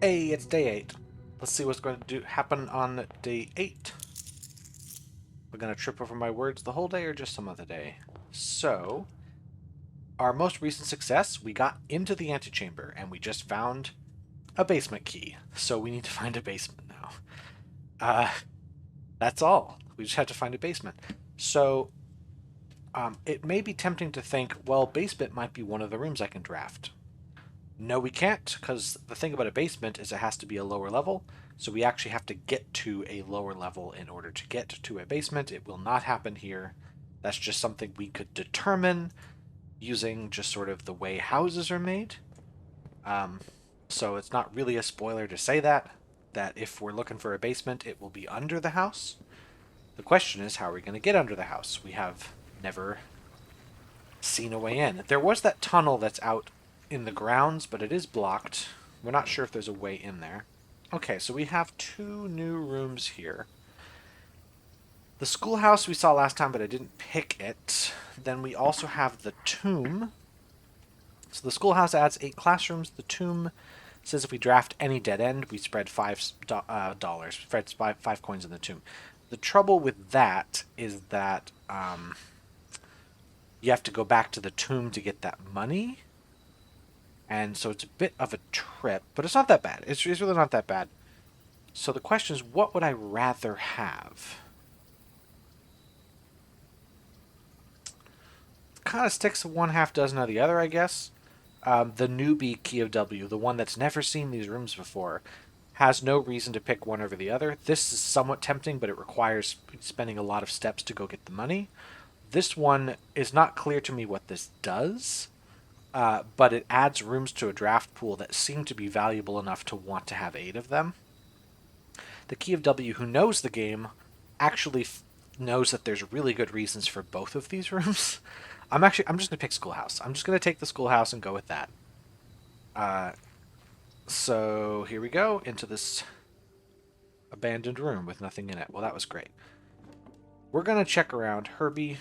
Hey, it's day 8. Let's see what's going to happen on day 8. We're going to trip over my words the whole day or just some other day. So, our most recent success, we got into the antechamber and we just found a basement key. So we need to find a basement now. Uh, that's all. We just had to find a basement. So, it may be tempting to think, well, basement might be one of the rooms I can draft. No, we can't, because the thing about a basement is it has to be a lower level, so we actually have to get to a lower level in order to get to a basement. It will not happen here. That's just something we could determine using just sort of the way houses are made. Um, so it's not really a spoiler to say that if we're looking for a basement, it will be under the house. The question is, how are we going to get under the house? We have never seen a way in. There was that tunnel that's out in the grounds, but it is blocked. We're not sure if there's a way in there. Okay, so we have 2 new rooms here. The schoolhouse we saw last time, but I didn't pick it. Then we also have the tomb. So the schoolhouse adds 8 classrooms. The tomb says if we draft any dead end, we spread $5. Spread 5 coins in the tomb. The trouble with that is that you have to go back to the tomb to get that money. And so it's a bit of a trip, but it's not that bad. It's really not that bad. So the question is, what would I rather have? Kind of sticks one half dozen of the other, I guess. The newbie key of W, the one that's never seen these rooms before, has no reason to pick one over the other. This is somewhat tempting, but it requires spending a lot of steps to go get the money. This one is not clear to me what this does. But it adds rooms to a draft pool that seem to be valuable enough to want to have 8 of them. The Key of W, who knows the game, actually knows that there's really good reasons for both of these rooms. I'm just going to pick Schoolhouse. I'm just going to take the Schoolhouse and go with that. So here we go into this abandoned room with nothing in it. Well, that was great. We're going to check around. Herbie.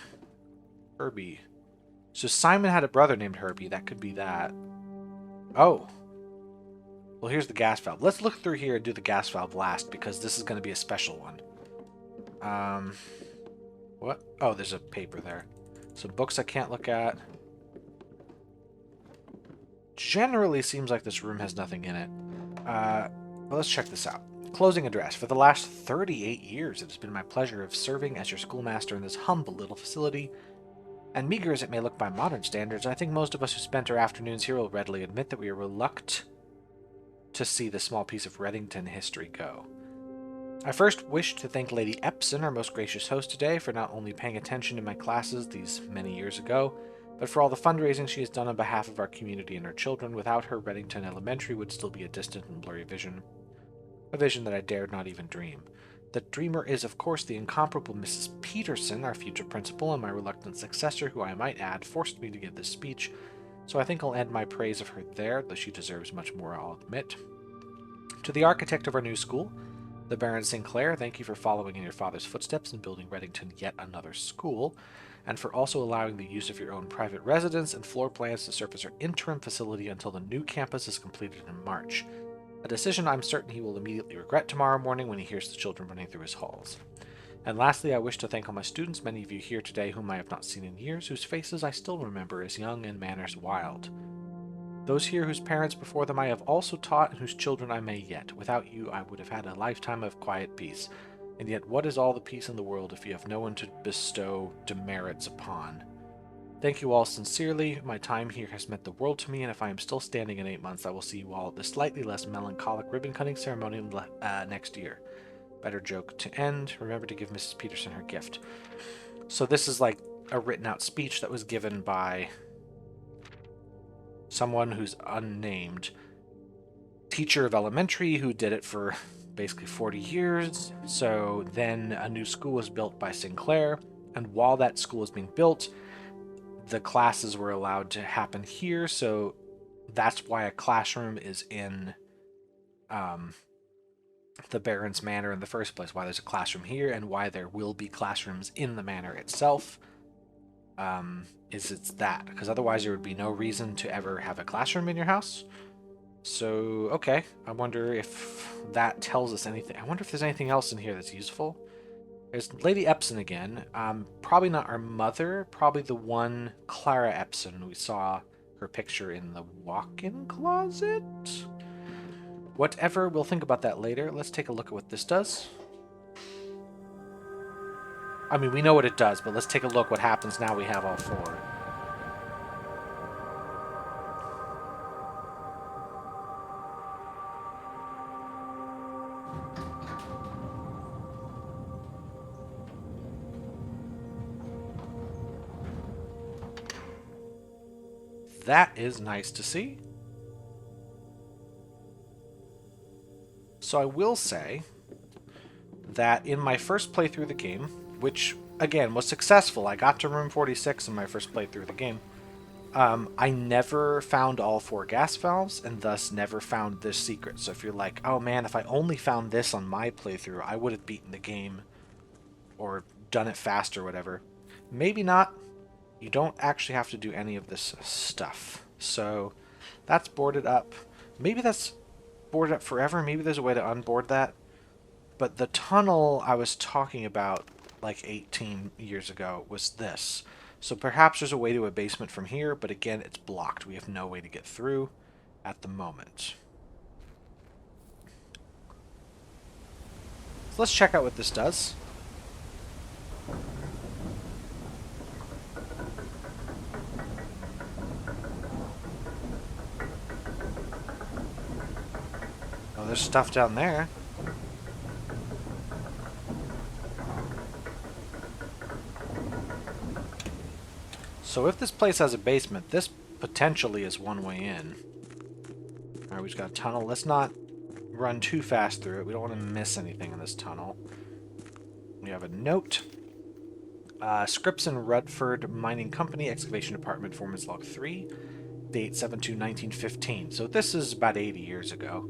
So Simon had a brother named Herbie. That could be that. Oh. Well, here's the gas valve. Let's look through here and do the gas valve last, because this is going to be a special one. What? Oh, there's a paper there. Some books I can't look at. Generally seems like this room has nothing in it. But let's check this out. Closing address. For the last 38 years, it has been my pleasure of serving as your schoolmaster in this humble little facility. And meager as it may look by modern standards, I think most of us who spent our afternoons here will readily admit that we are reluctant to see this small piece of Reddington history go. I first wish to thank Lady Epson, our most gracious host today, for not only paying attention to my classes these many years ago, but for all the fundraising she has done on behalf of our community and our children. Without her, Reddington Elementary would still be a distant and blurry vision. A vision that I dared not even dream. The dreamer is, of course, the incomparable Mrs. Peterson, our future principal, and my reluctant successor, who I might add, forced me to give this speech, so I think I'll end my praise of her there, though she deserves much more, I'll admit. To the architect of our new school, the Baron Sinclair, thank you for following in your father's footsteps and building Reddington yet another school, and for also allowing the use of your own private residence and floor plans to serve as our interim facility until the new campus is completed in March. A decision I'm certain he will immediately regret tomorrow morning when he hears the children running through his halls. And lastly, I wish to thank all my students, many of you here today whom I have not seen in years, whose faces I still remember as young and manners wild. Those here whose parents before them I have also taught, and whose children I may yet. Without you, I would have had a lifetime of quiet peace. And yet, what is all the peace in the world if you have no one to bestow demerits upon? Thank you all sincerely. My time here has meant the world to me, and if I am still standing in 8 months, I will see you all at the slightly less melancholic ribbon-cutting ceremony next year. Better joke to end. Remember to give Mrs. Peterson her gift. So this is like a written-out speech that was given by someone who's unnamed. Teacher of elementary who did it for basically 40 years. So then a new school was built by Sinclair, and while that school was being built, the classes were allowed to happen here, so that's why a classroom is in the Baron's Manor in the first place, why there's a classroom here, and why there will be classrooms in the manor itself, it's that. Because otherwise there would be no reason to ever have a classroom in your house. So, okay. I wonder if that tells us anything. I wonder if there's anything else in here that's useful. There's Lady Epson again. Probably not our mother. Probably the one Clara Epson. We saw her picture in the walk-in closet. Whatever, we'll think about that later. Let's take a look at what this does. I mean, we know what it does, but let's take a look what happens now we have all four. That is nice to see. So I will say that in my first playthrough of the game, which, again, was successful, I got to room 46 in my first playthrough of the game, I never found all four gas valves, and thus never found this secret. So if you're like, oh man, if I only found this on my playthrough, I would have beaten the game, or done it fast or whatever. Maybe not. You don't actually have to do any of this stuff. So that's boarded up. Maybe that's boarded up forever. Maybe there's a way to unboard that. But the tunnel I was talking about like 18 years ago was this. So perhaps there's a way to a basement from here, but again, it's blocked. We have no way to get through at the moment. So let's check out what this does. Oh, there's stuff down there. So if this place has a basement, this potentially is one way in. Alright, we just got a tunnel. Let's not run too fast through it. We don't want to miss anything in this tunnel. We have a note. Scripps and Rutford Mining Company, Excavation Department, Foreman's Log 3, date 7/2/1915. So this is about 80 years ago.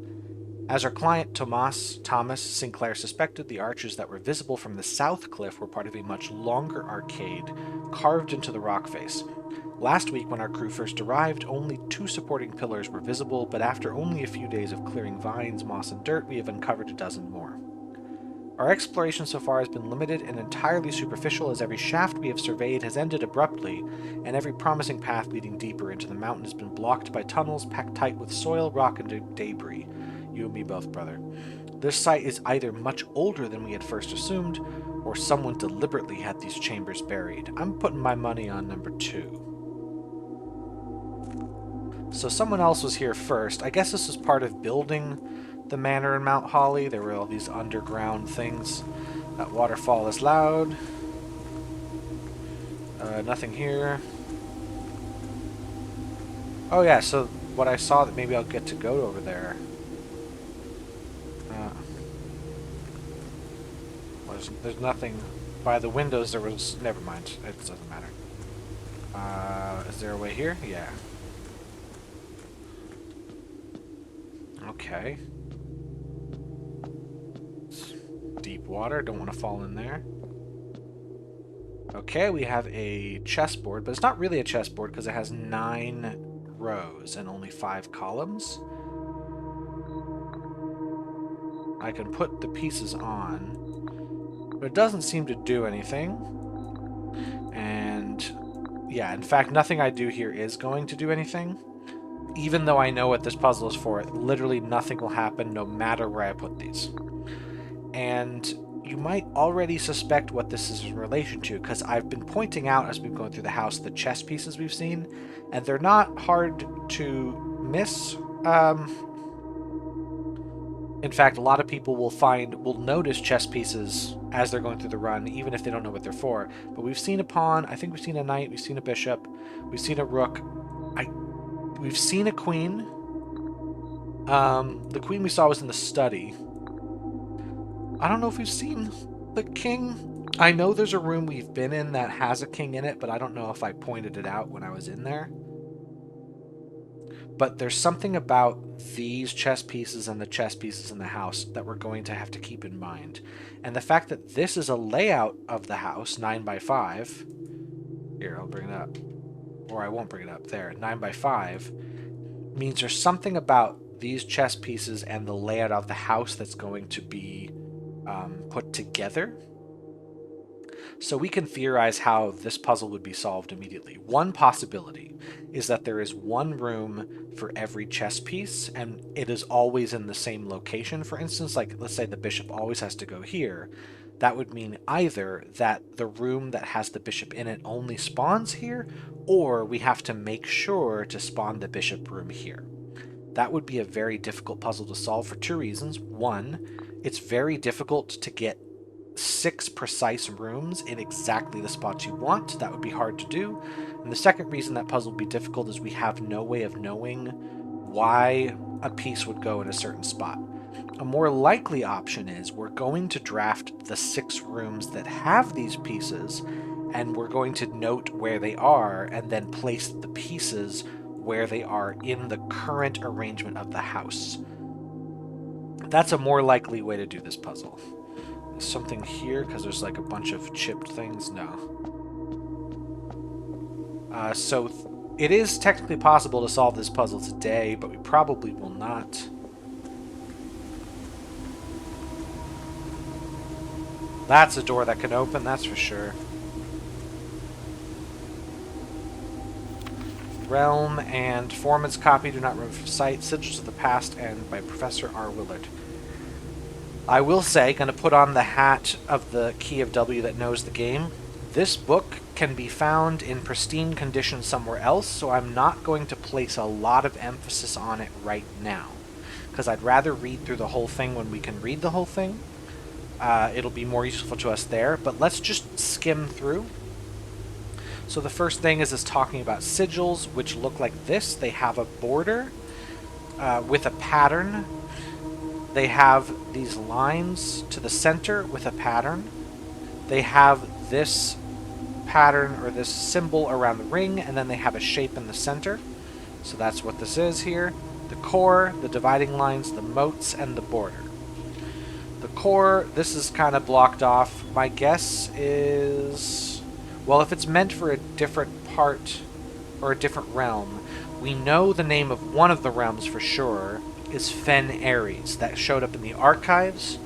As our client Thomas Sinclair suspected, the arches that were visible from the south cliff were part of a much longer arcade carved into the rock face. Last week, when our crew first arrived, only 2 supporting pillars were visible, but after only a few days of clearing vines, moss, and dirt, we have uncovered a dozen more. Our exploration so far has been limited and entirely superficial, as every shaft we have surveyed has ended abruptly, and every promising path leading deeper into the mountain has been blocked by tunnels packed tight with soil, rock, and debris. You and me both, brother. This site is either much older than we had first assumed, or someone deliberately had these chambers buried. I'm putting my money on number 2. So someone else was here first. I guess this was part of building the manor in Mount Holly. There were all these underground things. That waterfall is loud. Nothing here. Oh yeah, so what I saw, that maybe I'll get to go over there. There's nothing by the windows. There was... Never mind. It doesn't matter. Is there a way here? Yeah. Okay. It's deep water. Don't want to fall in there. Okay, we have a chessboard, but it's not really a chessboard because it has 9 rows and only 5 columns. I can put the pieces on, but it doesn't seem to do anything. And yeah, in fact, nothing I do here is going to do anything. Even though I know what this puzzle is for, literally nothing will happen no matter where I put these. And you might already suspect what this is in relation to, because I've been pointing out as we've gone through the house the chess pieces we've seen, and they're not hard to miss. In fact, a lot of people will notice chess pieces as they're going through the run, even if they don't know what they're for. But we've seen a pawn, I think we've seen a knight, we've seen a bishop, we've seen a rook, we've seen a queen. The queen we saw was in the study. I don't know if we've seen the king. I know there's a room we've been in that has a king in it, but I don't know if I pointed it out when I was in there. But there's something about these chess pieces and the chess pieces in the house that we're going to have to keep in mind. And the fact that this is a layout of the house, 9x5. Here, I'll bring it up. Or I won't bring it up. There, 9x5. Means there's something about these chess pieces and the layout of the house that's going to be put together. So we can theorize how this puzzle would be solved immediately. One possibility is that there is one room for every chess piece, and it is always in the same location. For instance, like let's say the bishop always has to go here. That would mean either that the room that has the bishop in it only spawns here, or we have to make sure to spawn the bishop room here. That would be a very difficult puzzle to solve for two reasons. One, it's very difficult to get 6 precise rooms in exactly the spots you want. That would be hard to do. And the second reason that puzzle would be difficult is we have no way of knowing why a piece would go in a certain spot. A more likely option is we're going to draft the 6 rooms that have these pieces, and we're going to note where they are and then place the pieces where they are in the current arrangement of the house. That's a more likely way to do this puzzle. Something here because there's like a bunch of chipped things. No. So it is technically possible to solve this puzzle today, but we probably will not. That's a door that can open, that's for sure. Realm and Foreman's Copy do not remove from sight. Sigils of the Past, and by Professor R. Willard. I will say, going to put on the hat of the Key of W that knows the game, this book can be found in pristine condition somewhere else, so I'm not going to place a lot of emphasis on it right now, because I'd rather read through the whole thing when we can read the whole thing. It'll be more useful to us there, but let's just skim through. So the first thing is talking about sigils, which look like this. They have a border with a pattern. They have these lines to the center with a pattern. They have this pattern or this symbol around the ring, and then they have a shape in the center. So that's what this is here. The core, the dividing lines, the moats, and the border. The core, this is kind of blocked off. My guess is, well, if it's meant for a different part or a different realm, we know the name of one of the realms for sure is Fen Ares. That showed up in the archives.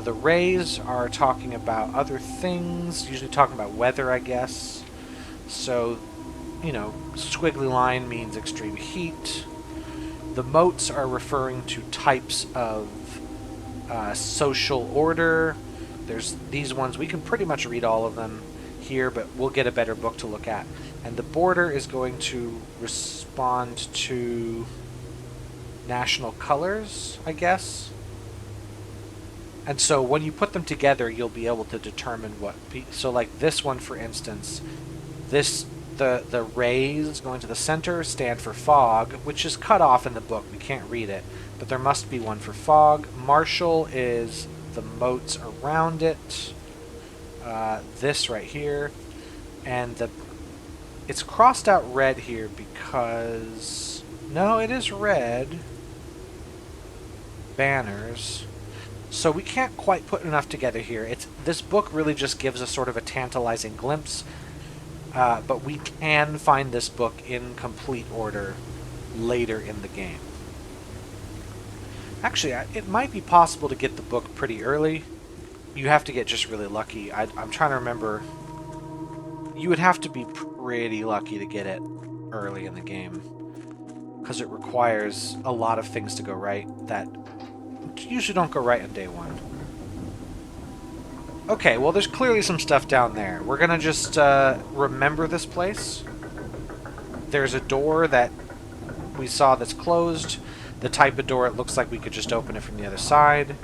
The rays are talking about other things, usually talking about weather, I guess. So, you know, squiggly line means extreme heat. The moats are referring to types of social order. There's these ones. We can pretty much read all of them here, but we'll get a better book to look at. And the border is going to respond to national colors, I guess. And so when you put them together, you'll be able to determine what... So like this one, for instance, the rays going to the center stand for fog, which is cut off in the book. We can't read it, but there must be one for fog. Martial is the moats around it. This right here. And it's crossed out red here because... No, it is red. Banners. So we can't quite put enough together here. This book really just gives us sort of a tantalizing glimpse, but we can find this book in complete order later in the game. Actually, it might be possible to get the book pretty early. You have to get just really lucky. I'm trying to remember. You would have to be pretty lucky to get it early in the game, because it requires a lot of things to go right that usually don't go right on day one. Okay, well there's clearly some stuff down there. We're gonna just remember this place. There's a door that we saw that's closed. The type of door, it looks like we could just open it from the other side.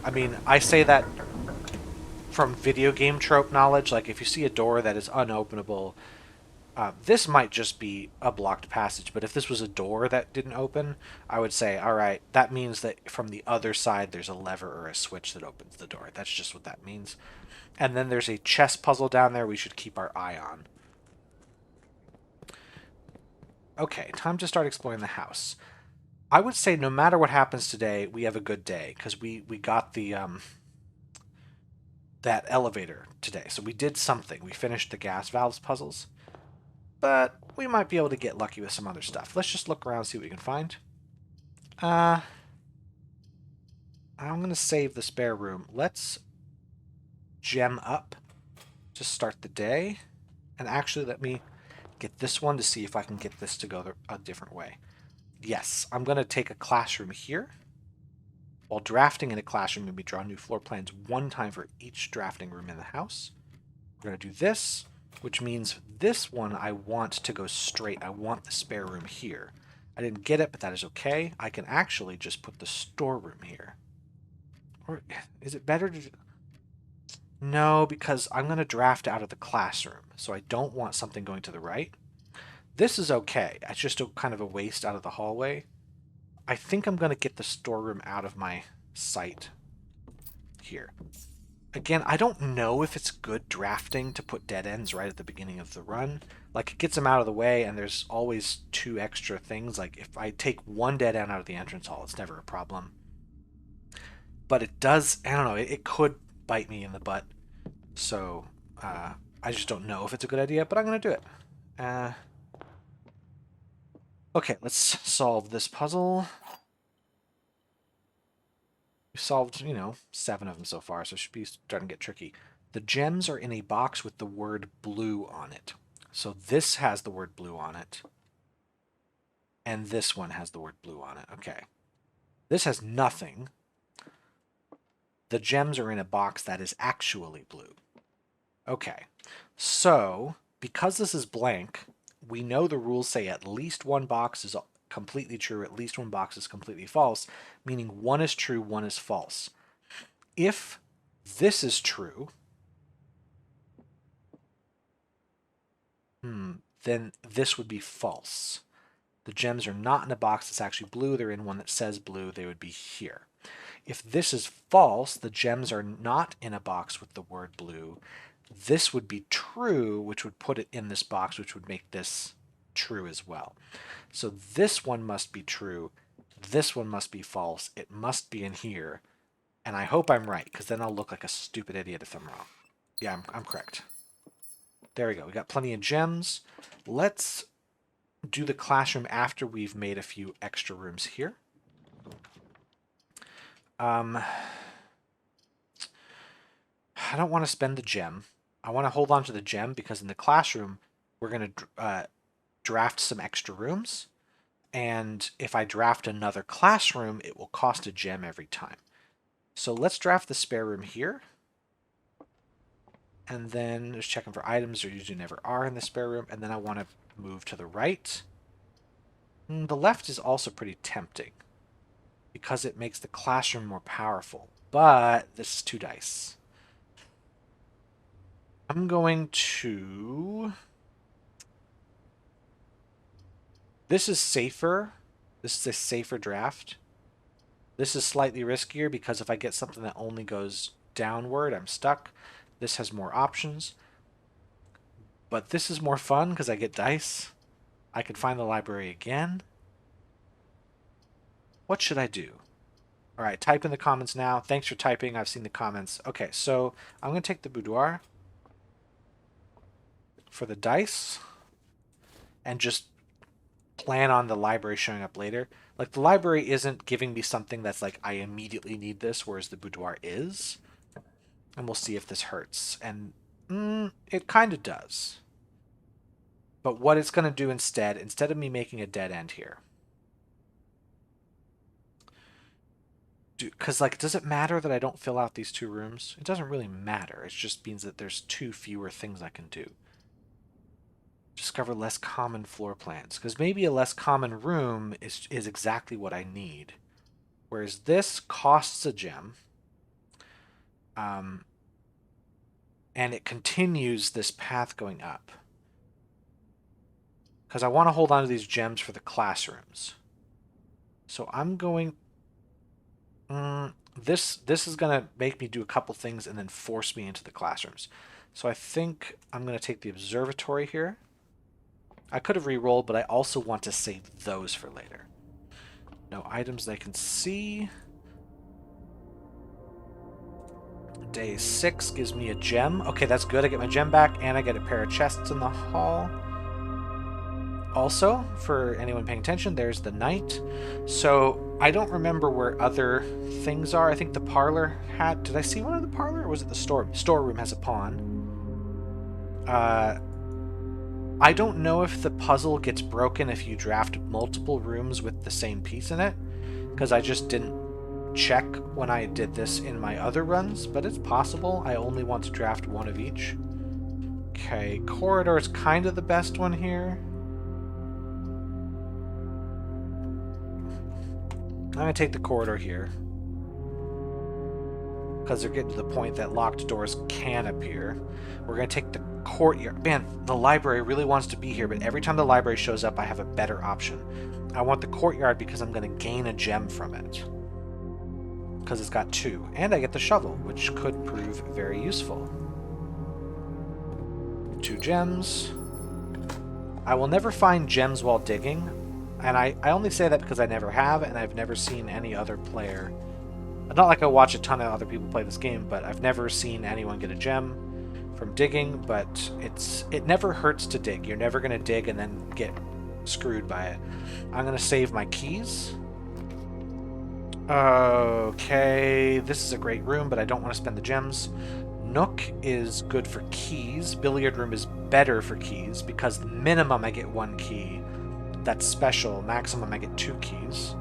I mean, I say that from video game trope knowledge. Like, if you see a door that is unopenable, this might just be a blocked passage, but if this was a door that didn't open, I would say, alright, that means that from the other side there's a lever or a switch that opens the door. That's just what that means. And then there's a chess puzzle down there we should keep our eye on. Okay, time to start exploring the house. I would say no matter what happens today, we have a good day, because we got the that elevator today. So we did something. We finished the gas valves puzzles. But we might be able to get lucky with some other stuff. Let's just look around and see what we can find. I'm going to save the spare room. Let's gem up to start the day. And actually, let me get this one to see if I can get this to go a different way. Yes, I'm going to take a classroom here. While drafting in a classroom, we draw new floor plans one time for each drafting room in the house. We're going to do this, which means this one I want to go straight. I want the spare room here. I didn't get it, but that is okay. I can actually just put the storeroom here. Or is it better to... No, because I'm going to draft out of the classroom, so I don't want something going to the right. This is okay. It's just kind of a waste out of the hallway. I think I'm going to get the storeroom out of my sight here. Again, I don't know if it's good drafting to put dead ends right at the beginning of the run. Like, it gets them out of the way, and there's always 2 extra things. Like, if I take 1 dead end out of the entrance hall, it's never a problem. But it does, I don't know, it could bite me in the butt. So, I just don't know if it's a good idea, but I'm going to do it. Okay, let's solve this puzzle. We've solved, 7 of them so far, so it should be starting to get tricky. The gems are in a box with the word blue on it. So this has the word blue on it. And this one has the word blue on it. Okay. This has nothing. The gems are in a box that is actually blue. Okay. So, because this is blank, we know the rules say at least one box is completely true, at least one box is completely false, meaning one is true, one is false. If this is true, then this would be false. The gems are not in a box that's actually blue, they're in one that says blue, they would be here. If this is false, the gems are not in a box with the word blue, this would be true, which would put it in this box, which would make this true as well. So this one must be true, this one must be false, it must be in here, and I hope I'm right, because then I'll look like a stupid idiot if I'm wrong. Yeah, I'm correct. There we go, we got plenty of gems. Let's do the classroom after we've made a few extra rooms here. I don't want to spend the gem. I want to hold on to the gem because in the classroom, we're going to draft some extra rooms. And if I draft another classroom, it will cost a gem every time. So let's draft the spare room here. And then just checking for items. There usually never are in the spare room. And then I want to move to the right. The left is also pretty tempting because it makes the classroom more powerful. But this is 2 dice. I'm going to... This is safer. This is a safer draft. This is slightly riskier because if I get something that only goes downward, I'm stuck. This has more options. But this is more fun because I get dice. I can find the library again. What should I do? All right, type in the comments now. Thanks for typing. I've seen the comments. Okay, so I'm going to take the boudoir for the dice and just plan on the library showing up later. Like, the library isn't giving me something that's like, I immediately need this, whereas the boudoir is. And we'll see if this hurts. And it kind of does. But what it's going to do instead of me making a dead end here, because, like, does it matter that I don't fill out these 2 rooms? It doesn't really matter. It just means that there's 2 fewer things I can do. Discover less common floor plans. Because maybe a less common room is exactly what I need. Whereas this costs a gem. And it continues this path going up. Because I want to hold on to these gems for the classrooms. So I'm going... This is going to make me do a couple things and then force me into the classrooms. So I think I'm going to take the observatory here. I could have re-rolled, but I also want to save those for later. No items they can see. Day 6 gives me a gem. Okay, that's good. I get my gem back, and I get a pair of chests in the hall. Also, for anyone paying attention, there's the knight. So I don't remember where other things are. I think the parlor had... Did I see one in the parlor, or was it the store? Storeroom has a pawn. I don't know if the puzzle gets broken if you draft multiple rooms with the same piece in it, because I just didn't check when I did this in my other runs, but it's possible. I only want to draft one of each. Okay, corridor is kind of the best one here. I'm going to take the corridor here, because they're getting to the point that locked doors can appear. We're going to take the courtyard. Man, the library really wants to be here, but every time the library shows up, I have a better option. I want the courtyard because I'm going to gain a gem from it, because it's got 2. And I get the shovel, which could prove very useful. 2 gems. I will never find gems while digging. And I only say that because I never have, and I've never seen any other player... Not like I watch a ton of other people play this game, but I've never seen anyone get a gem from digging, but it never hurts to dig. You're never going to dig and then get screwed by it. I'm going to save my keys. Okay, this is a great room, but I don't want to spend the gems. Nook is good for keys. Billiard room is better for keys, because the minimum I get 1 key. That's special. Maximum I get 2 keys.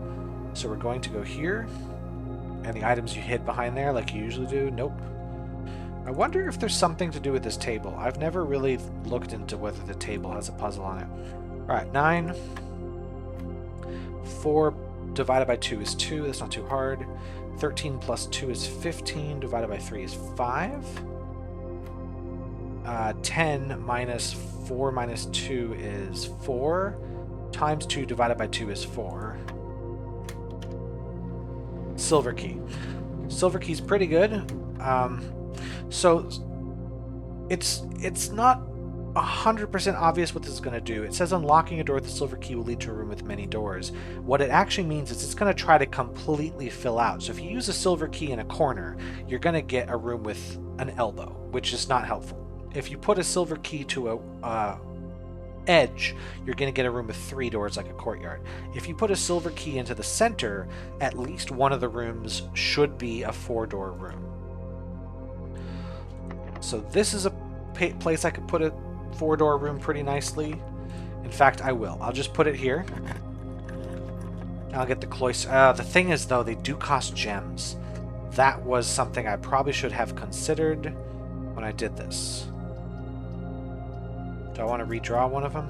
So we're going to go here. And the items you hid behind there like you usually do. Nope. I wonder if there's something to do with this table. I've never really looked into whether the table has a puzzle on it. Alright, 9. 4 divided by 2 is 2. That's not too hard. 13 plus 2 is 15. Divided by 3 is 5. 10 minus 4 minus 2 is 4. Times 2 divided by 2 is 4. Silver key. Silver key's pretty good. So it's not 100% obvious what this is going to do. It says unlocking a door with a silver key will lead to a room with many doors. What it actually means is it's going to try to completely fill out. So if you use a silver key in a corner, you're going to get a room with an elbow, which is not helpful. If you put a silver key to a edge, you're going to get a room with 3 doors like a courtyard. If you put a silver key into the center, at least one of the rooms should be a 4-door room. So this is a place I could put a 4-door room pretty nicely. In fact, I will. I'll just put it here. I'll get the cloister. The thing is, though, they do cost gems. That was something I probably should have considered when I did this. Do I want to redraw one of them?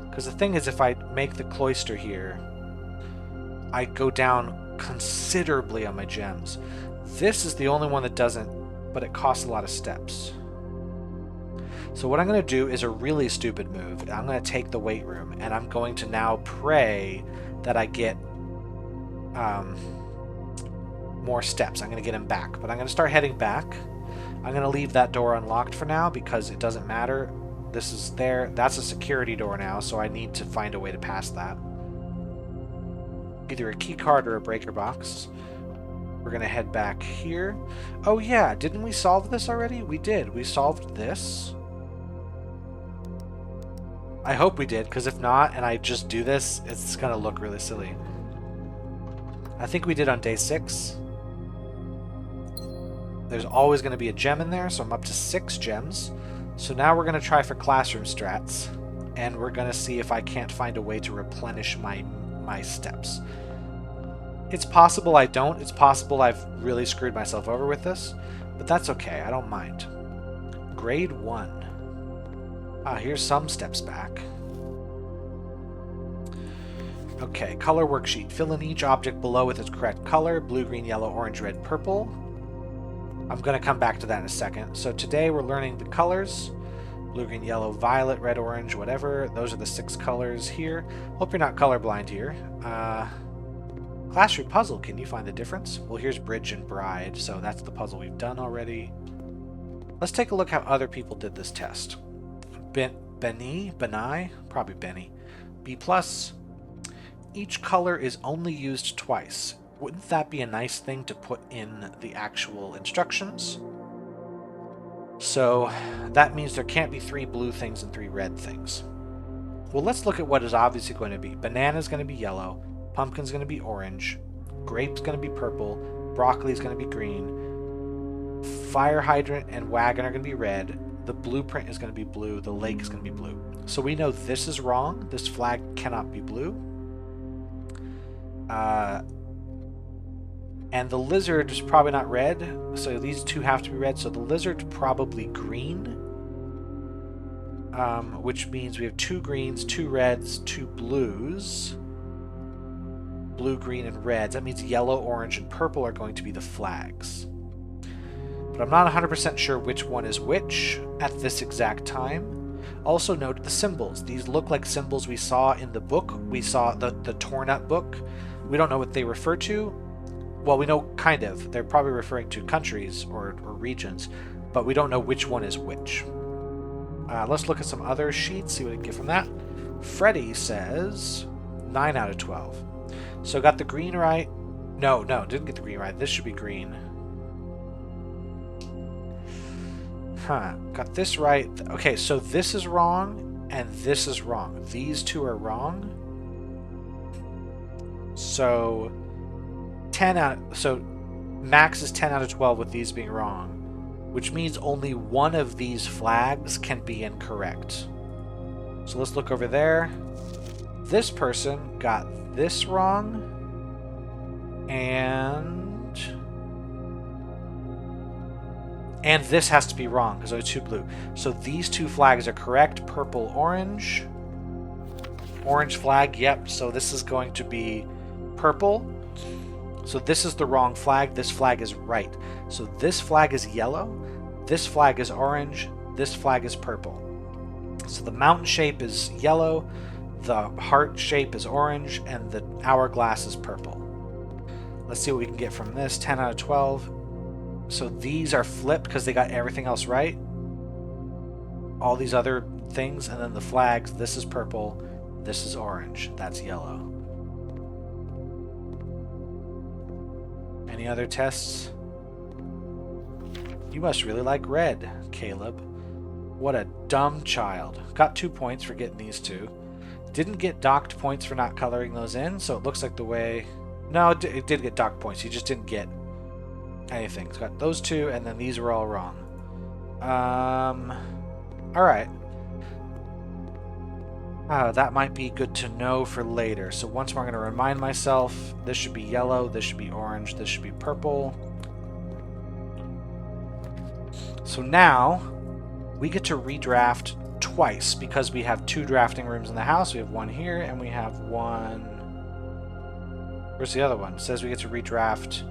Because the thing is, if I make the cloister here, I go down considerably on my gems. This is the only one that doesn't, but it costs a lot of steps. So what I'm going to do is a really stupid move. I'm going to take the weight room, and I'm going to now pray that I get more steps. I'm going to get him back, but I'm going to start heading back. I'm going to leave that door unlocked for now because it doesn't matter. This is there. That's a security door now, so I need to find a way to pass that. Either a key card or a breaker box. We're going to head back here. Oh yeah, didn't we solve this already? We did. We solved this. I hope we did, because if not, and I just do this, it's going to look really silly. I think we did on day 6. There's always going to be a gem in there, so I'm up to 6 gems. So now we're going to try for classroom strats, and we're going to see if I can't find a way to replenish my steps. It's possible I don't. It's possible I've really screwed myself over with this, but that's okay. I don't mind. Grade 1. Here's some steps back. Okay, color worksheet. Fill in each object below with its correct color. Blue, green, yellow, orange, red, purple. I'm going to come back to that in a second. So today we're learning the colors. Blue, green, yellow, violet, red, orange, whatever. Those are the 6 colors here. Hope you're not colorblind here. Classroom puzzle. Can you find the difference? Well, here's Bridge and Bride, so that's the puzzle we've done already. Let's take a look how other people did this test. Benny? Probably Benny. B+. Each color is only used twice. Wouldn't that be a nice thing to put in the actual instructions? So that means there can't be 3 blue things and 3 red things. Well, let's look at what is obviously going to be. Banana is going to be yellow. Pumpkin's going to be orange. grape's going to be purple, broccoli's going to be green, fire hydrant and wagon are going to be red, the blueprint is going to be blue, the lake is going to be blue. So we know this is wrong. This flag cannot be blue. And the lizard is probably not red, so these two have to be red. So the lizard's probably green, which means we have 2 greens, 2 reds, 2 blues. Blue, green, and reds. That means yellow, orange, and purple are going to be the flags. But I'm not 100% sure which one is which at this exact time. Also note the symbols. These look like symbols we saw in the book. We saw the torn up book. We don't know what they refer to. Well, we know kind of. They're probably referring to countries or regions, but we don't know which one is which. Let's look at some other sheets, see what we can get from that. Freddy says 9 out of 12. So got the green right. No, didn't get the green right. This should be green. Got this right. Okay, so this is wrong, and this is wrong. These two are wrong. So 10 out. So max is 10 out of 12 with these being wrong, which means only one of these flags can be incorrect. So let's look over there. This person got this wrong, and this has to be wrong because there's 2 blue. So these 2 flags are correct. Purple, orange. Orange flag, yep. So this is going to be purple. So this is the wrong flag. This flag is right. So this flag is yellow. This flag is orange. This flag is purple. So the mountain shape is yellow. The heart shape is orange. And the hourglass is purple. Let's see what we can get from this. 10 out of 12. So these are flipped because they got everything else right. All these other things. And then the flags. This is purple. This is orange. That's yellow. Any other tests? You must really like red, Caleb. What a dumb child. Got 2 points for getting these 2. Didn't get docked points for not coloring those in, so it looks like the way... No, it did get docked points. You just didn't get anything. It's got those 2, and then these were all wrong. Alright. That might be good to know for later. So once more, I'm going to remind myself, this should be yellow, this should be orange, this should be purple. So now, we get to redraft twice, because we have 2 drafting rooms in the house. We have one here, and we have one... Where's the other one? It says we get to redraft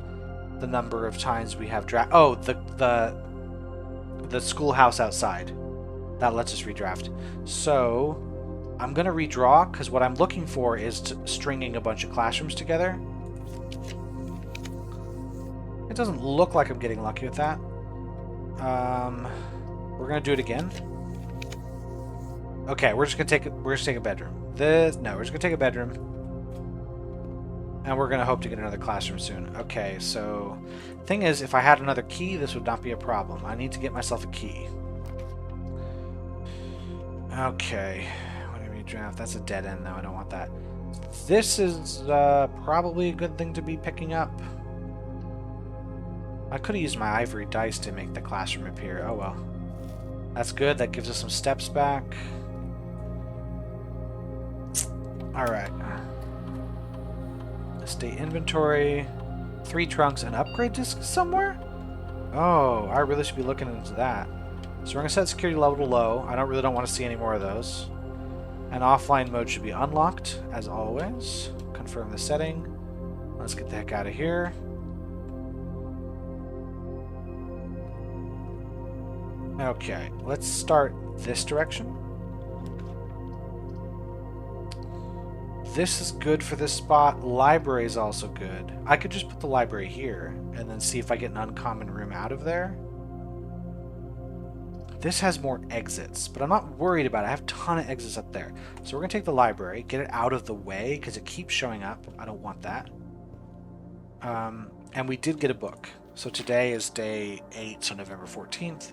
the number of times we have draft... Oh, the schoolhouse outside. That lets us redraft. So... I'm going to redraw, because what I'm looking for is stringing a bunch of classrooms together. It doesn't look like I'm getting lucky with that. We're going to do it again. Okay, we're just going to take a bedroom. We're just going to take a bedroom. And we're going to hope to get another classroom soon. Okay, so... Thing is, if I had another key, this would not be a problem. I need to get myself a key. Okay... Draft. That's a dead end, though. I don't want that. This is probably a good thing to be picking up. I could have used my ivory dice to make the classroom appear. Oh well. That's good. That gives us some steps back. Alright. Estate inventory. 3 trunks. An upgrade disc somewhere? Oh, I really should be looking into that. So we're going to set security level to low. I really don't want to see any more of those. And offline mode should be unlocked, as always. Confirm the setting. Let's get the heck out of here. Okay, let's start this direction. This is good for this spot. Library is also good. I could just put the library here, and then see if I get an uncommon room out of there. This has more exits, but I'm not worried about it. I have a ton of exits up there. So we're going to take the library, get it out of the way, because it keeps showing up. I don't want that. And we did get a book. So today is day 8, so November 14th.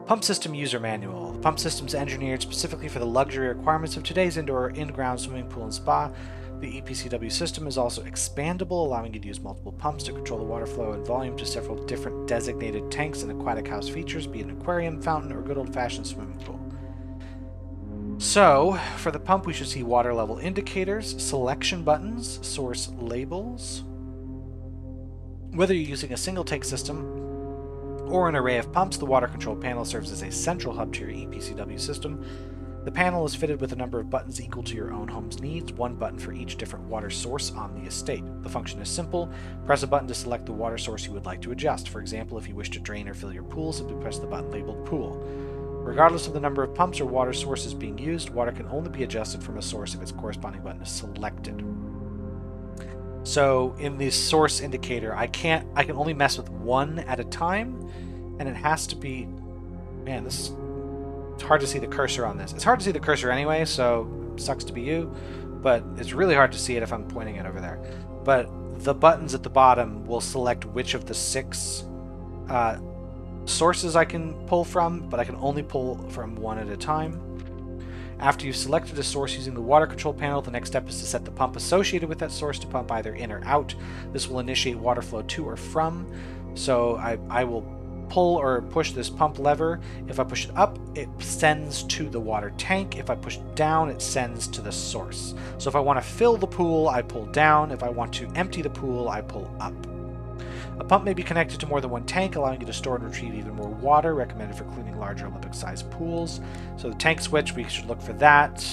Pump System User Manual. The pump system is engineered specifically for the luxury requirements of today's indoor in-ground swimming pool and spa. The EPCW system is also expandable, allowing you to use multiple pumps to control the water flow and volume to several different designated tanks and aquatic house features, be it an aquarium, fountain, or good old-fashioned swimming pool. So, for the pump, we should see water level indicators, selection buttons, source labels. Whether you're using a single tank system or an array of pumps, the water control panel serves as a central hub to your EPCW system. The panel is fitted with a number of buttons equal to your own home's needs, one button for each different water source on the estate. The function is simple. Press a button to select the water source you would like to adjust. For example, if you wish to drain or fill your pool, simply press the button labeled Pool. Regardless of the number of pumps or water sources being used, water can only be adjusted from a source if its corresponding button is selected. So in the source indicator, I can only mess with one at a time, and it has to be... Man, it's hard to see the cursor on this. It's hard to see the cursor anyway, so sucks to be you, but it's really hard to see it if I'm pointing it over there. But the buttons at the bottom will select which of the 6 sources I can pull from, but I can only pull from one at a time. After you've selected a source using the water control panel, the next step is to set the pump associated with that source to pump either in or out. This will initiate water flow to or from, so I will pull or push this pump lever. If I push it up, it sends to the water tank. If I push it down, it sends to the source. So if I want to fill the pool, I pull down. If I want to empty the pool, I pull up. A pump may be connected to more than one tank, allowing you to store and retrieve even more water, recommended for cleaning larger Olympic-sized pools. So the tank switch, we should look for that.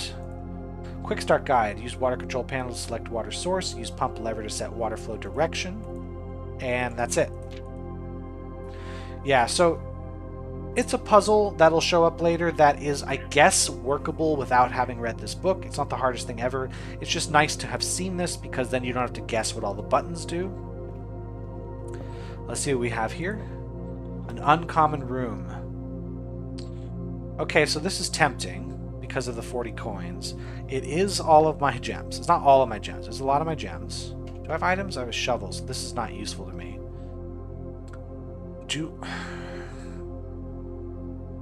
Quick start guide. Use water control panel to select water source. Use pump lever to set water flow direction. And that's it. Yeah, so it's a puzzle that'll show up later that is, I guess, workable without having read this book. It's not the hardest thing ever. It's just nice to have seen this because then you don't have to guess what all the buttons do. Let's see what we have here. An uncommon room. Okay, so this is tempting because of the 40 coins. It is all of my gems. It's not all of my gems. There's a lot of my gems. Do I have items? I have shovels. This is not useful to me.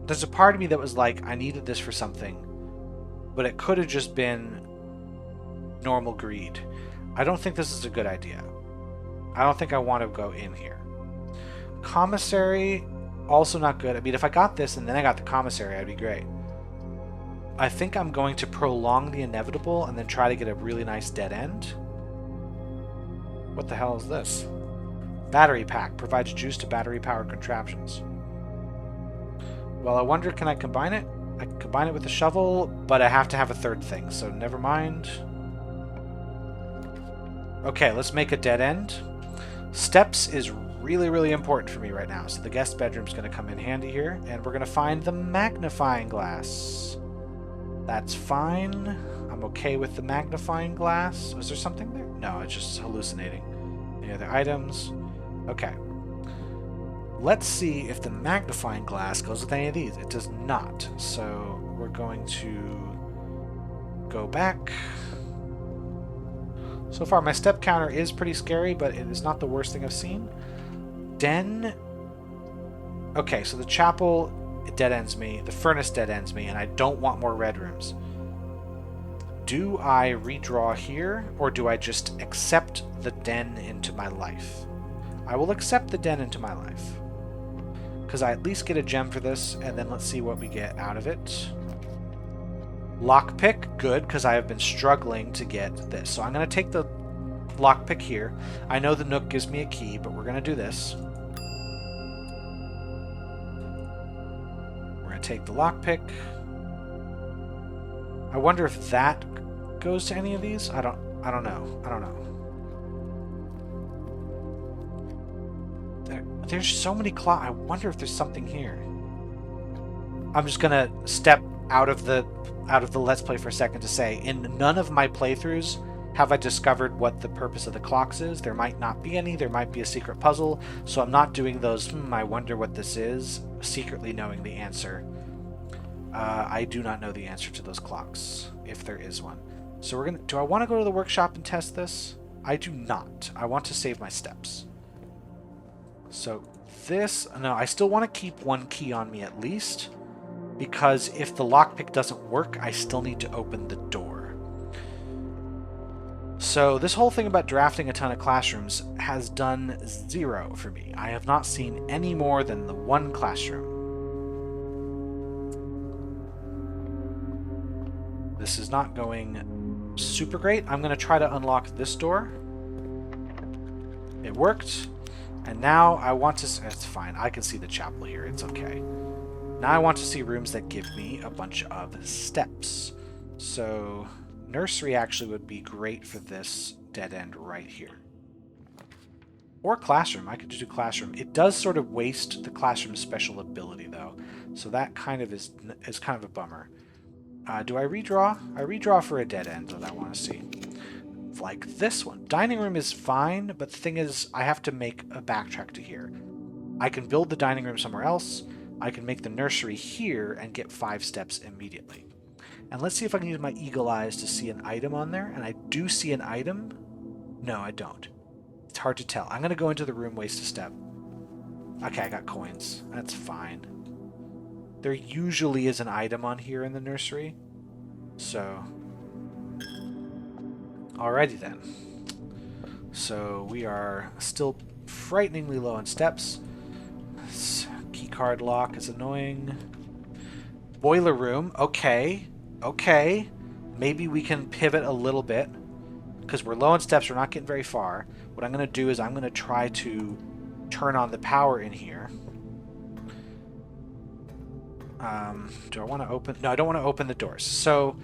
There's a part of me that was like, I needed this for something, but it could have just been normal greed. I don't think this is a good idea. I don't think I want to go in here. Commissary, also not good. I mean, if I got this and then I got the commissary, I'd be great. I think I'm going to prolong the inevitable and then try to get a really nice dead end. What the hell is this? Battery pack. Provides juice to battery-powered contraptions. Well, I wonder, can I combine it? I can combine it with the shovel, but I have to have a third thing, so never mind. Okay, let's make a dead end. Steps is really, really important for me right now, so the guest bedroom's going to come in handy here, and we're going to find the magnifying glass. That's fine. I'm okay with the magnifying glass. Was there something there? No, it's just hallucinating. Any other items? Okay. Let's see if the magnifying glass goes with any of these. It does not. So we're going to go back. So far, my step counter is pretty scary, but it is not the worst thing I've seen. Den. Okay, so the chapel, it dead ends me. The furnace dead ends me, and I don't want more red rooms. Do I redraw here, or do I just accept the den into my life? I will accept the den into my life, because I at least get a gem for this, and then let's see what we get out of it. Lockpick, good, because I have been struggling to get this. So I'm going to take the lockpick here. I know the Nook gives me a key, but we're going to do this. We're going to take the lockpick. I wonder if that goes to any of these. I don't know. I don't know. There's so many clocks. I wonder if there's something here. I'm just gonna step out of the Let's Play for a second to say, in none of my playthroughs have I discovered what the purpose of the clocks is. There might not be any. There might be a secret puzzle. So I'm not doing those, I wonder what this is, secretly knowing the answer. I do not know the answer to those clocks, if there is one. So we're gonna. Do I want to go to the workshop and test this? I do not. I want to save my steps. So this, no, I still want to keep one key on me at least, because if the lockpick doesn't work, I still need to open the door. So this whole thing about drafting a ton of classrooms has done 0 for me. I have not seen any more than the 1 classroom. This is not going super great. I'm going to try to unlock this door. It worked. And now I want to... It's fine. I can see the chapel here. It's okay. Now I want to see rooms that give me a bunch of steps. So nursery actually would be great for this dead end right here. Or classroom. I could do classroom. It does sort of waste the classroom special ability, though. So that kind of is kind of a bummer. Do I redraw? I redraw for a dead end that I want to see. Like this one. Dining room is fine, but the thing is, I have to make a backtrack to here. I can build the dining room somewhere else. I can make the nursery here and get 5 steps immediately. And let's see if I can use my eagle eyes to see an item on there. And I do see an item. No, I don't. It's hard to tell. I'm going to go into the room, waste a step. Okay, I got coins. That's fine. There usually is an item on here in the nursery. So, alrighty then. So we are still frighteningly low on steps. This keycard lock is annoying. Boiler room. Okay. Okay. Maybe we can pivot a little bit. Because we're low on steps, we're not getting very far. What I'm going to do is I'm going to try to turn on the power in here. Do I want to open? No, I don't want to open the doors. So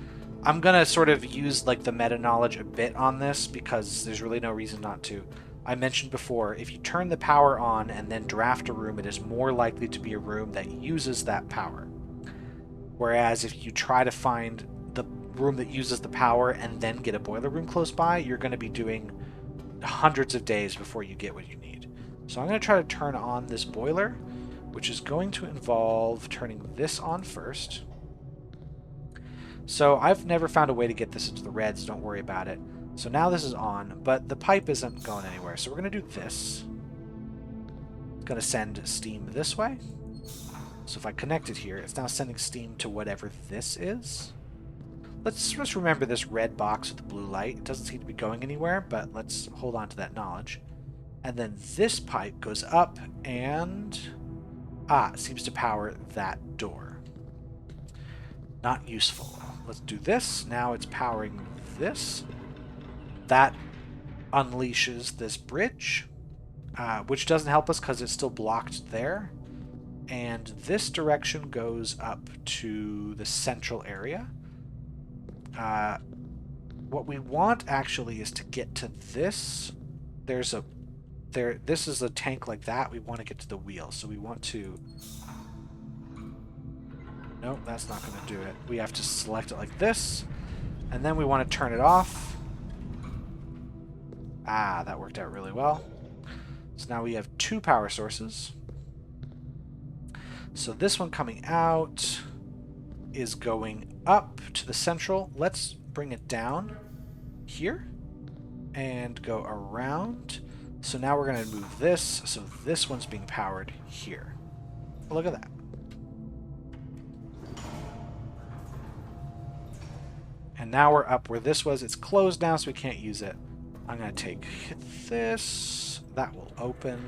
I'm going to sort of use like the meta knowledge a bit on this because there's really no reason not to. I mentioned before, if you turn the power on and then draft a room, it is more likely to be a room that uses that power. Whereas if you try to find the room that uses the power and then get a boiler room close by, you're going to be doing hundreds of days before you get what you need. So I'm going to try to turn on this boiler, which is going to involve turning this on first. So I've never found a way to get this into the reds, don't worry about it. So now this is on, but the pipe isn't going anywhere. So we're going to do this. It's going to send steam this way. So if I connect it here, it's now sending steam to whatever this is. Let's just remember this red box with the blue light. It doesn't seem to be going anywhere, but let's hold on to that knowledge. And then this pipe goes up and... it seems to power that door. Not useful. Let's do this. Now it's powering this. That unleashes this bridge, which doesn't help us because it's still blocked there. And this direction goes up to the central area. What we want actually is to get to this. This is a tank like that. We want to get to the wheel, so we want to... Nope, that's not going to do it. We have to select it like this, and then we want to turn it off. That worked out really well. So now we have 2 power sources. So this one coming out is going up to the central. Let's bring it down here and go around. So now we're going to move this, so this one's being powered here. Look at that. And now we're up where this was. It's closed now, so we can't use it. I'm going to hit this. That will open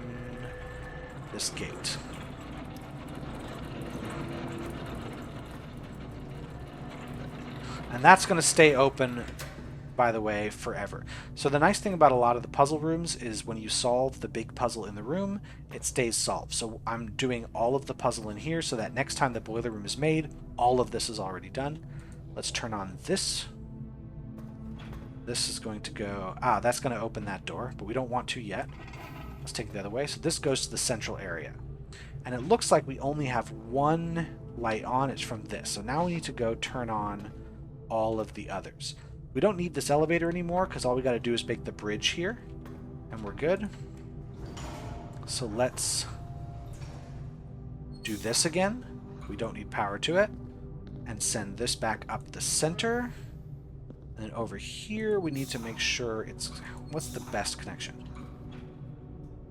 this gate. And that's going to stay open, by the way, forever. So the nice thing about a lot of the puzzle rooms is when you solve the big puzzle in the room, it stays solved. So I'm doing all of the puzzle in here so that next time the boiler room is made, all of this is already done. Let's turn on this. This is going to go... that's going to open that door, but we don't want to yet. Let's take it the other way. So this goes to the central area. And it looks like we only have 1 light on. It's from this. So now we need to go turn on all of the others. We don't need this elevator anymore because all we got to do is make the bridge here. And we're good. So let's do this again. We don't need power to it. And send this back up the center. And then over here, we need to make sure it's... What's the best connection?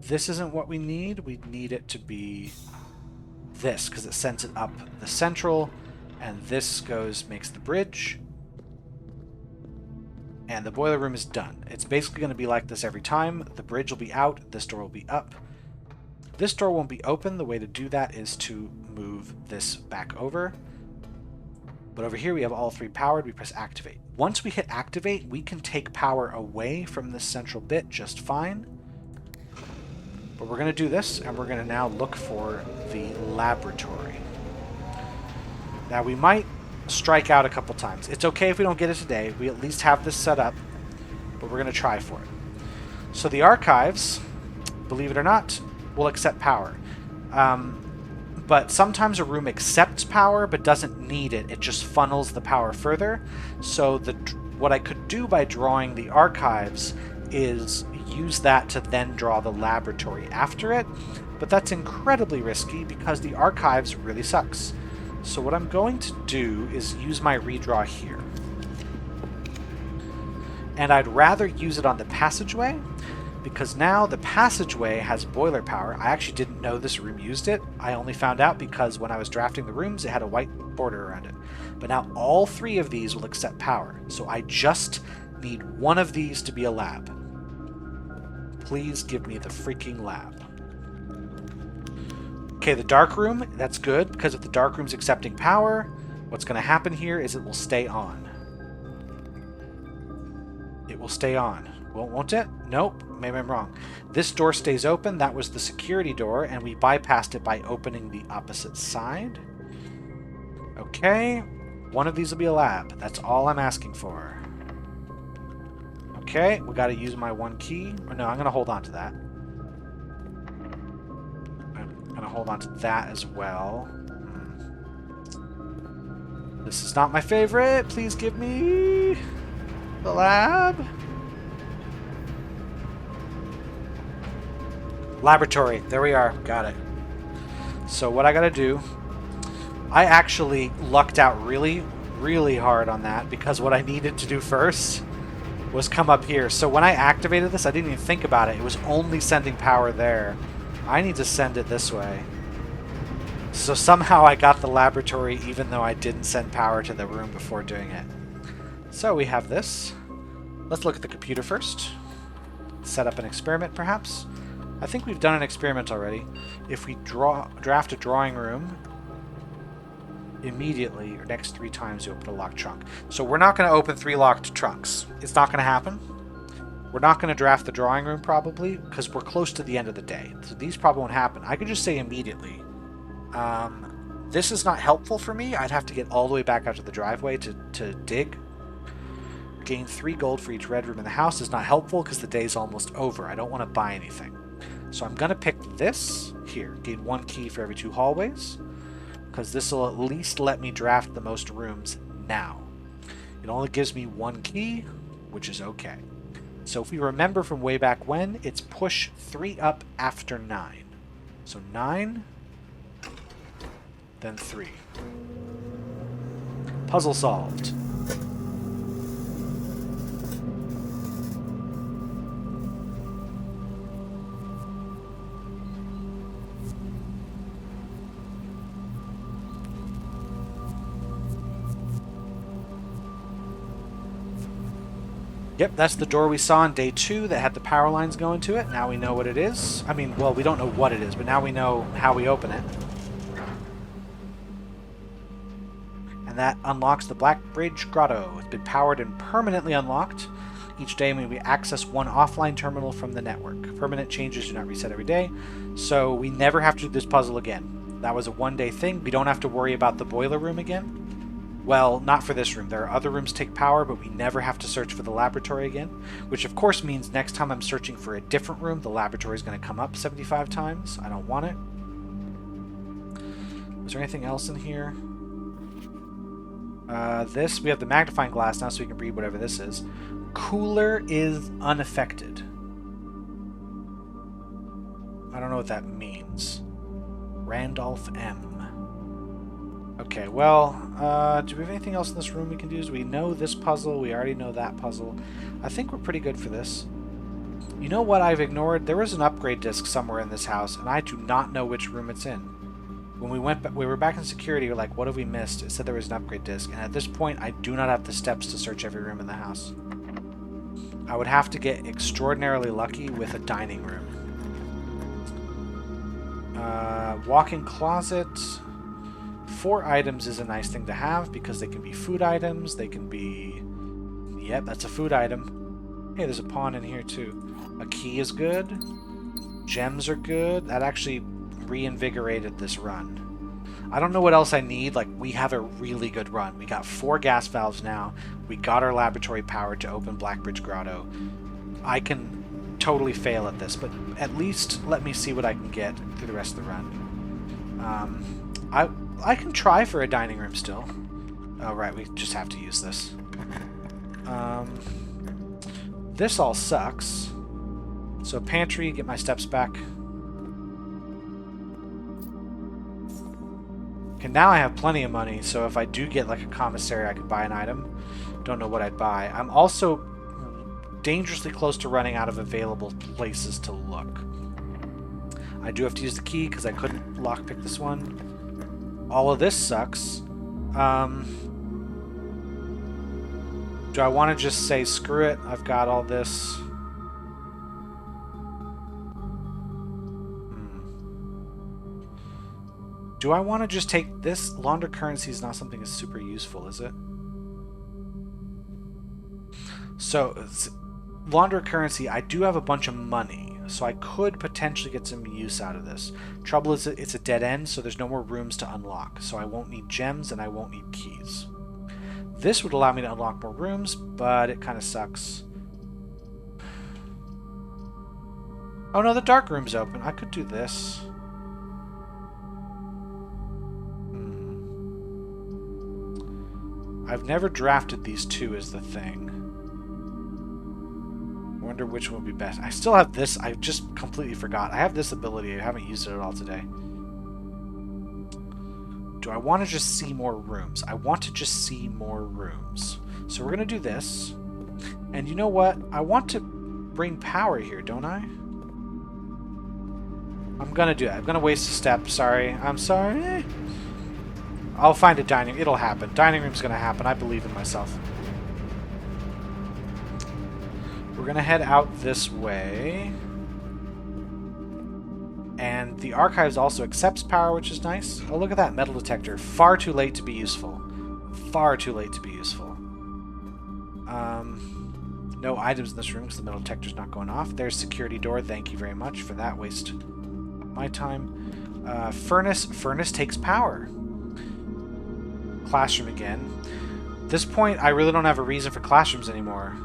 This isn't what we need. We need it to be this, because it sends it up the central. And this makes the bridge. And the boiler room is done. It's basically going to be like this every time. The bridge will be out, this door will be up. This door won't be open. The way to do that is to move this back over. But over here we have all three powered. We press activate. Once we hit activate, we can take power away from this central bit just fine. But we're going to do this, and we're going to now look for the laboratory. Now we might strike out a couple times. It's okay if we don't get it today. We at least have this set up, but we're going to try for it. So the archives, believe it or not, will accept power. But sometimes a room accepts power but doesn't need it. It just funnels the power further. So what I could do by drawing the archives is use that to then draw the laboratory after it. But that's incredibly risky because the archives really sucks. So what I'm going to do is use my redraw here. And I'd rather use it on the passageway, because now the passageway has boiler power. I actually didn't know this room used it. I only found out because when I was drafting the rooms, it had a white border around it. But now all three of these will accept power. So I just need one of these to be a lab. Please give me the freaking lab. Okay, the dark room, that's good, because if the dark room's accepting power, what's going to happen here is it will stay on. It will stay on. Well, won't it? Nope. Maybe I'm wrong. This door stays open. That was the security door, and we bypassed it by opening the opposite side. Okay. One of these will be a lab. That's all I'm asking for. Okay. We got to use my one key. Or no, I'm going to hold on to that. I'm going to hold on to that as well. This is not my favorite. Please give me the lab. Laboratory. There we are. Got it. So what I gotta do, I actually lucked out really, really hard on that, because what I needed to do first was come up here. So when I activated this, I didn't even think about it. It was only sending power there. I need to send it this way. So somehow I got the laboratory even though I didn't send power to the room before doing it. So we have this. Let's look at the computer first. Set up an experiment perhaps. I think we've done an experiment already. If we draft a drawing room, immediately, or next 3 times, you open a locked trunk. So we're not going to open 3 locked trunks. It's not going to happen. We're not going to draft the drawing room, probably, because we're close to the end of the day. So these probably won't happen. I could just say immediately. This is not helpful for me. I'd have to get all the way back out to the driveway to dig. Gain 3 gold for each red room in the house is not helpful because the day's almost over. I don't want to buy anything. So I'm going to pick this here. Gain 1 key for every 2 hallways, because this will at least let me draft the most rooms now. It only gives me 1 key, which is okay. So if we remember from way back when, it's push 3 up after 9. So 9, then 3. Puzzle solved. Yep, that's the door we saw on day 2 that had the power lines going to it. Now we know what it is. I mean, well, we don't know what it is, but now we know how we open it. And that unlocks the Black Bridge Grotto. It's been powered and permanently unlocked. Each day we access 1 offline terminal from the network. Permanent changes do not reset every day, so we never have to do this puzzle again. That was a 1-day thing. We don't have to worry about the boiler room again. Well, not for this room. There are other rooms take power, but we never have to search for the laboratory again, which of course means next time I'm searching for a different room, the laboratory is going to come up 75 times. I don't want it. Is there anything else in here? We have the magnifying glass now, so we can read whatever this is. Cooler is unaffected. I don't know what that means. Randolph M. Okay, well, do we have anything else in this room we can do? We know this puzzle. We already know that puzzle. I think we're pretty good for this. You know what I've ignored? There was an upgrade disc somewhere in this house, and I do not know which room it's in. When we were back in security, we were like, what have we missed? It said there was an upgrade disc, and at this point, I do not have the steps to search every room in the house. I would have to get extraordinarily lucky with a dining room. Walk-in closet. 4 items is a nice thing to have because they can be food items. They can be... Yep, that's a food item. Hey, there's a pawn in here too. A key is good. Gems are good. That actually reinvigorated this run. I don't know what else I need. Like, we have a really good run. We got 4 gas valves now. We got our laboratory powered to open Blackbridge Grotto. I can totally fail at this, but at least let me see what I can get through the rest of the run. I can try for a dining room still. Oh, right, we just have to use this. This all sucks. So pantry, get my steps back. Okay, now I have plenty of money, so if I do get like a commissary, I could buy an item. Don't know what I'd buy. I'm also dangerously close to running out of available places to look. I do have to use the key because I couldn't lockpick this one. All of this sucks. Do I want to just say, screw it, I've got all this. Do I want to just take this? Launder currency is not something that's super useful, is it? So, launder currency, I do have a bunch of money, so I could potentially get some use out of this. Trouble is, it's a dead end, so there's no more rooms to unlock, so I won't need gems and I won't need keys. This would allow me to unlock more rooms, but it kind of sucks. Oh no, the dark room's open. I could do this. I've never drafted these two as the thing. I wonder which one would be best. I still have this. I just completely forgot. I have this ability. I haven't used it at all today. Do I want to just see more rooms? I want to just see more rooms. So we're going to do this. And you know what? I want to bring power here, don't I? I'm going to do that. I'm going to waste a step. Sorry. I'm sorry. I'll find a dining room. It'll happen. Dining room's going to happen. I believe in myself. We're going to head out this way. And the archives also accepts power, which is nice. Oh, look at that metal detector. Far too late to be useful. Far too late to be useful. No items in this room because the metal detector's not going off. There's security door. Thank you very much for that waste of my time. Furnace. Furnace takes power. Classroom again. At this point, I really don't have a reason for classrooms anymore.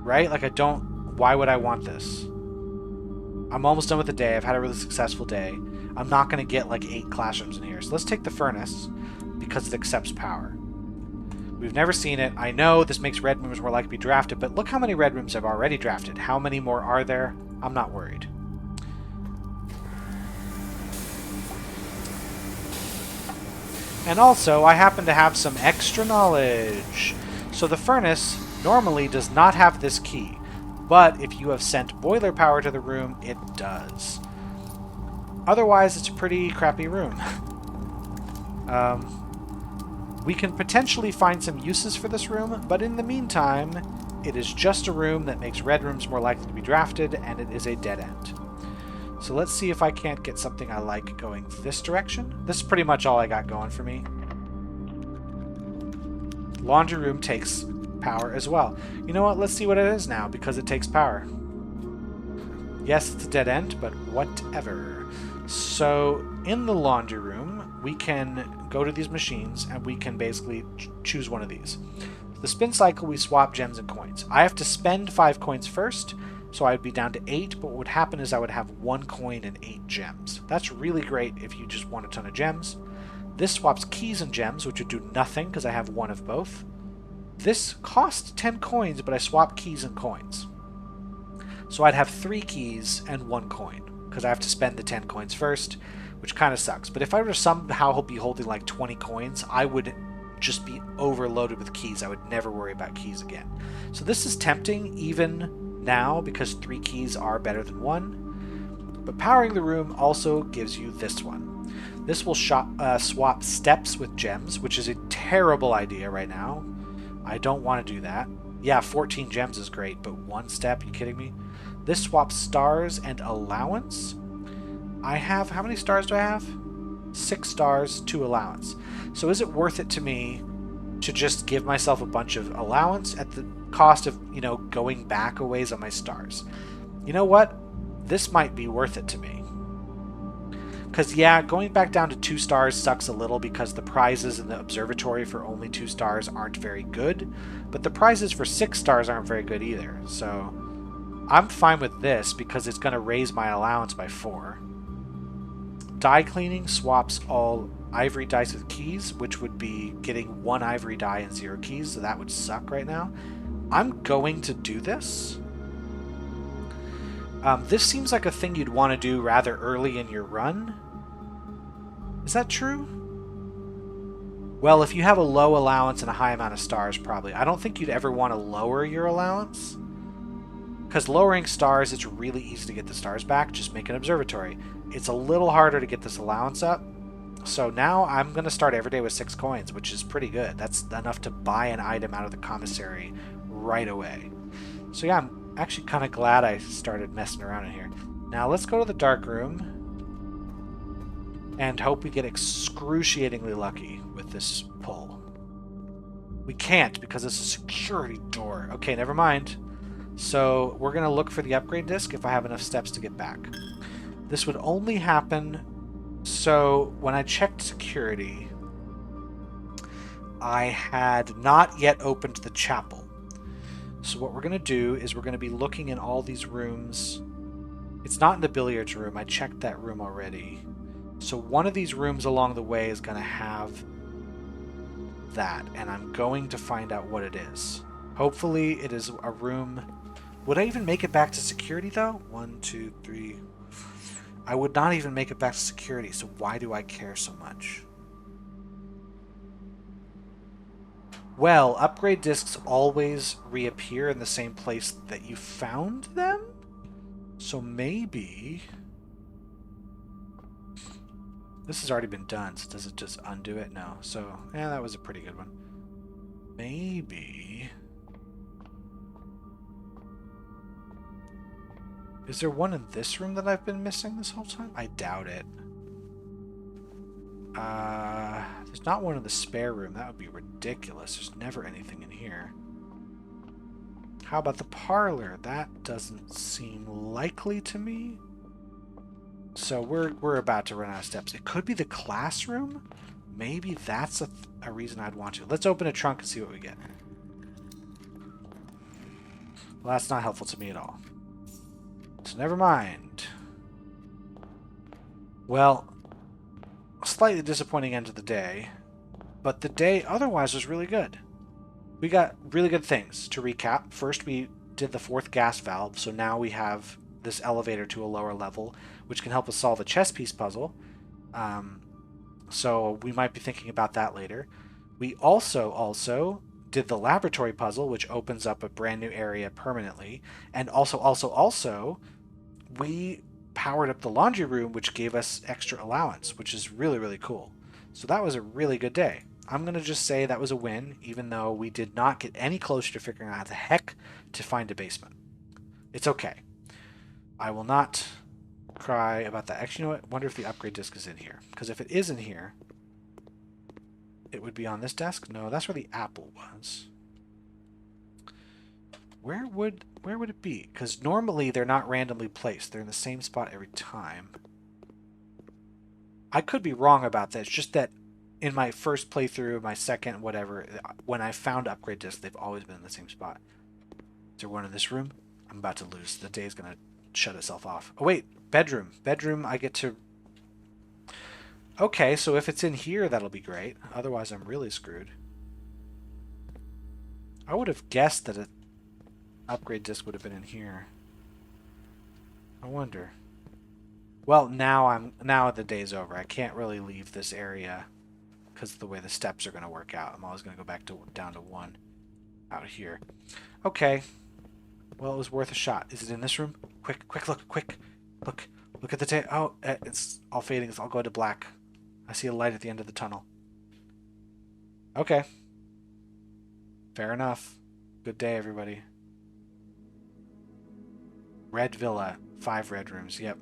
Right? Like, I don't... Why would I want this? I'm almost done with the day. I've had a really successful day. I'm not going to get like 8 classrooms in here. So let's take the furnace because it accepts power. We've never seen it. I know this makes red rooms more likely to be drafted, but look how many red rooms I've already drafted. How many more are there? I'm not worried. And also, I happen to have some extra knowledge. So the furnace normally does not have this key. But if you have sent boiler power to the room, it does. Otherwise, it's a pretty crappy room. We can potentially find some uses for this room, but in the meantime, it is just a room that makes red rooms more likely to be drafted, and it is a dead end. So let's see if I can't get something I like going this direction. This is pretty much all I got going for me. Laundry room takes power as well. You know what? Let's see what it is now, because it takes power. Yes, it's a dead end, but whatever. So, in the laundry room, we can go to these machines, and we can basically choose one of these. The spin cycle, we swap gems and coins. I have to spend 5 coins first, so I would be down to 8, but what would happen is I would have 1 coin and 8 gems. That's really great if you just want a ton of gems. This swaps keys and gems, which would do nothing, because I have 1 of both. This costs 10 coins, but I swap keys and coins. So I'd have 3 keys and 1 coin, because I have to spend the 10 coins first, which kind of sucks. But if I were to somehow be holding like 20 coins, I would just be overloaded with keys. I would never worry about keys again. So this is tempting even now, because 3 keys are better than 1. But powering the room also gives you this one. This will swap steps with gems, which is a terrible idea right now. I don't want to do that. Yeah, 14 gems is great, but 1 step? You kidding me? This swaps stars and allowance. I have, how many stars do I have? 6 stars, 2 allowance. So is it worth it to me to just give myself a bunch of allowance at the cost of, you know, going back a ways on my stars? You know what? This might be worth it to me. Because, yeah, going back down to 2 stars sucks a little because the prizes in the observatory for only 2 stars aren't very good, but the prizes for 6 stars aren't very good either. So I'm fine with this because it's going to raise my allowance by 4. Die cleaning swaps all ivory dice with keys, which would be getting 1 ivory die and 0 keys, so that would suck right now. I'm going to do this. This seems like a thing you'd want to do rather early in your run. Is that true? Well, if you have a low allowance and a high amount of stars, probably. I don't think you'd ever want to lower your allowance. Because lowering stars, it's really easy to get the stars back. Just make an observatory. It's a little harder to get this allowance up. So now I'm going to start every day with 6 coins, which is pretty good. That's enough to buy an item out of the commissary right away. So yeah, I'm actually kind of glad I started messing around in here. Now let's go to the dark room and hope we get excruciatingly lucky with this pull. We can't because it's a security door. Okay, never mind. So we're going to look for the upgrade disc if I have enough steps to get back. This would only happen... So when I checked security, I had not yet opened the chapel. So what we're going to do is we're going to be looking in all these rooms. It's not in the billiards room. I checked that room already. So one of these rooms along the way is going to have that, and I'm going to find out what it is. Hopefully it is a room... Would I even make it back to security, though? 1, 2, 3... I would not even make it back to security, so why do I care so much? Well, upgrade discs always reappear in the same place that you found them? So maybe... This has already been done, so does it just undo it? No. So, yeah, that was a pretty good one. Maybe... Is there one in this room that I've been missing this whole time? I doubt it. There's not one in the spare room. That would be ridiculous. There's never anything in here. How about the parlor? That doesn't seem likely to me. So we're about to run out of steps. It could be the classroom. Maybe that's a reason I'd want to. Let's open a trunk and see what we get. Well, that's not helpful to me at all. So never mind. Well, slightly disappointing end of the day, but the day otherwise was really good. We got really good things. To recap, first we did the 4th gas valve, so now we have this elevator to a lower level, which can help us solve a chess piece puzzle. So we might be thinking about that later. We also did the laboratory puzzle, which opens up a brand new area permanently. And also, we powered up the laundry room, which gave us extra allowance, which is really, really cool. So that was a really good day. I'm going to just say that was a win, even though we did not get any closer to figuring out how the heck to find a basement. It's okay. I will not cry about that. Actually, you know what? Wonder if the upgrade disc is in here. Because if it is in here, it would be on this desk? No, that's where the apple was. Where would it be? Because normally they're not randomly placed. They're in the same spot every time. I could be wrong about that. It's just that in my first playthrough, my second, whatever, when I found upgrade discs, they've always been in the same spot. Is there one in this room? I'm about to lose. The day's going to shut itself off. Oh, wait. Bedroom. Bedroom, I get to... Okay, so if it's in here, that'll be great. Otherwise, I'm really screwed. I would have guessed that an upgrade disc would have been in here. I wonder. Well, now the day's over. I can't really leave this area because of the way the steps are going to work out. I'm always going to go back down to 1 out here. Okay. Well, it was worth a shot. Is it in this room? Quick, look, quick. Look at the tape. Oh, it's all fading. I'll go to black. I see a light at the end of the tunnel. Okay. Fair enough. Good day, everybody. Red Villa. 5 red rooms. Yep.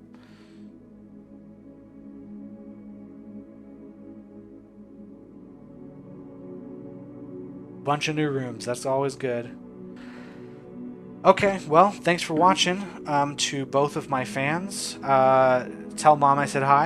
Bunch of new rooms. That's always good. Okay, well, thanks for watching. To both of my fans, tell Mom I said hi.